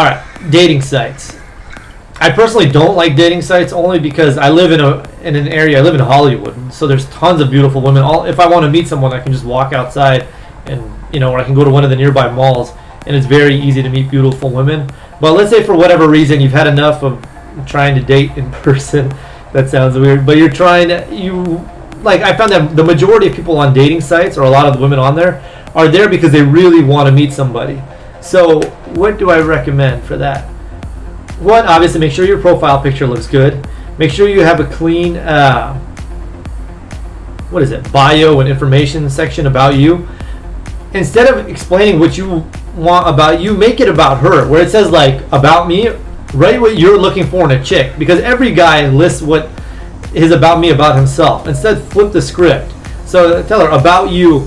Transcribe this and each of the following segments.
All right, dating sites. I personally don't like dating sites only because I live in an area. I live in Hollywood, so there's tons of beautiful women. If I want to meet someone, I can just walk outside, and or I can go to one of the nearby malls, and it's very easy to meet beautiful women. But let's say for whatever reason you've had enough of trying to date in person. That sounds weird, but you're trying to I found that the majority of people on dating sites, or a lot of the women on there, are there because they really want to meet somebody. So what do I recommend for that? One, obviously make sure your profile picture looks good. Make sure you have a clean bio and information section about you. Instead of explaining what you want about you, make it about her, where it says like about me. Write what you're looking for in a chick, because every guy lists what is about me about himself. Instead, flip the script. So tell her about you.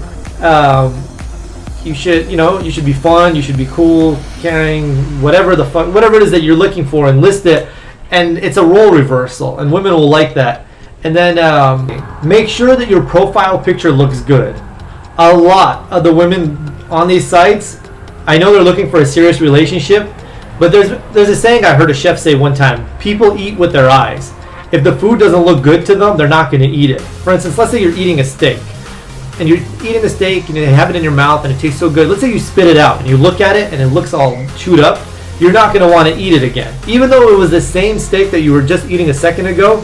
You should be fun. You should be cool, caring, whatever it is that you're looking for, and list it. And it's a role reversal, and women will like that. And then make sure that your profile picture looks good. A lot of the women on these sites, I know they're looking for a serious relationship, but there's a saying I heard a chef say one time: people eat with their eyes. If the food doesn't look good to them, they're not going to eat it. For instance, let's say you're eating a steak, and you're eating the steak, and you have it in your mouth, and it tastes so good. Let's say you spit it out, and you look at it, and it looks all chewed up. You're not going to want to eat it again. Even though it was the same steak that you were just eating a second ago,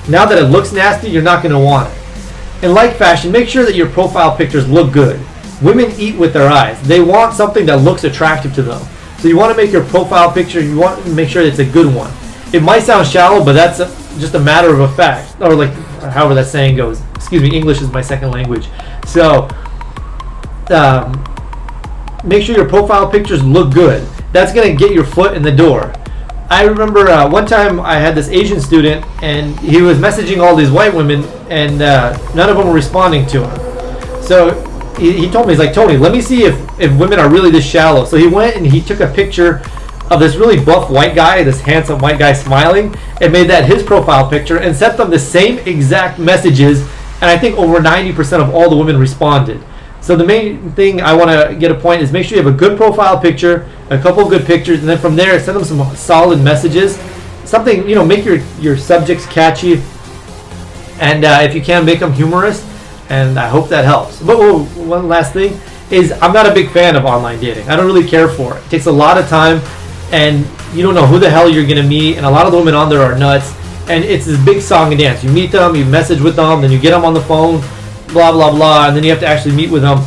now that it looks nasty, you're not going to want it. In like fashion, make sure that your profile pictures look good. Women eat with their eyes. They want something that looks attractive to them. So you want to make your profile picture, you want to make sure it's a good one. It might sound shallow, but that's just a matter of a fact. Or however that saying goes. Excuse me, English is my second language. So make sure your profile pictures look good. That's going to get your foot in the door. I remember one time I had this Asian student, and he was messaging all these white women, and none of them were responding to him. So he told me, he's like, Tony, let me see if women are really this shallow. So he went and he took a picture of this really buff white guy, this handsome white guy smiling, and made that his profile picture and sent them the same exact messages, and I think over 90% of all the women responded. So the main thing I want to get a point is make sure you have a good profile picture, a couple of good pictures, and then from there send them some solid messages. Something, make your subjects catchy, and if you can, make them humorous, and I hope that helps. But one last thing is, I'm not a big fan of online dating. I don't really care for it. It takes a lot of time, and you don't know who the hell you're going to meet, and a lot of the women on there are nuts, and it's this big song and dance. You meet them, you message with them, then you get them on the phone, blah blah blah, and then you have to actually meet with them.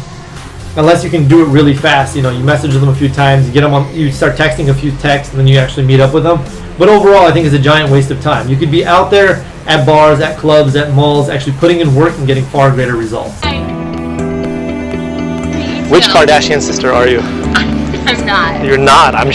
Unless you can do it really fast, you message them a few times, you start texting a few texts, and then you actually meet up with them. But overall, I think it's a giant waste of time. You could be out there at bars, at clubs, at malls, actually putting in work and getting far greater results. Which Kardashian sister are you? I'm not. You're not. I'm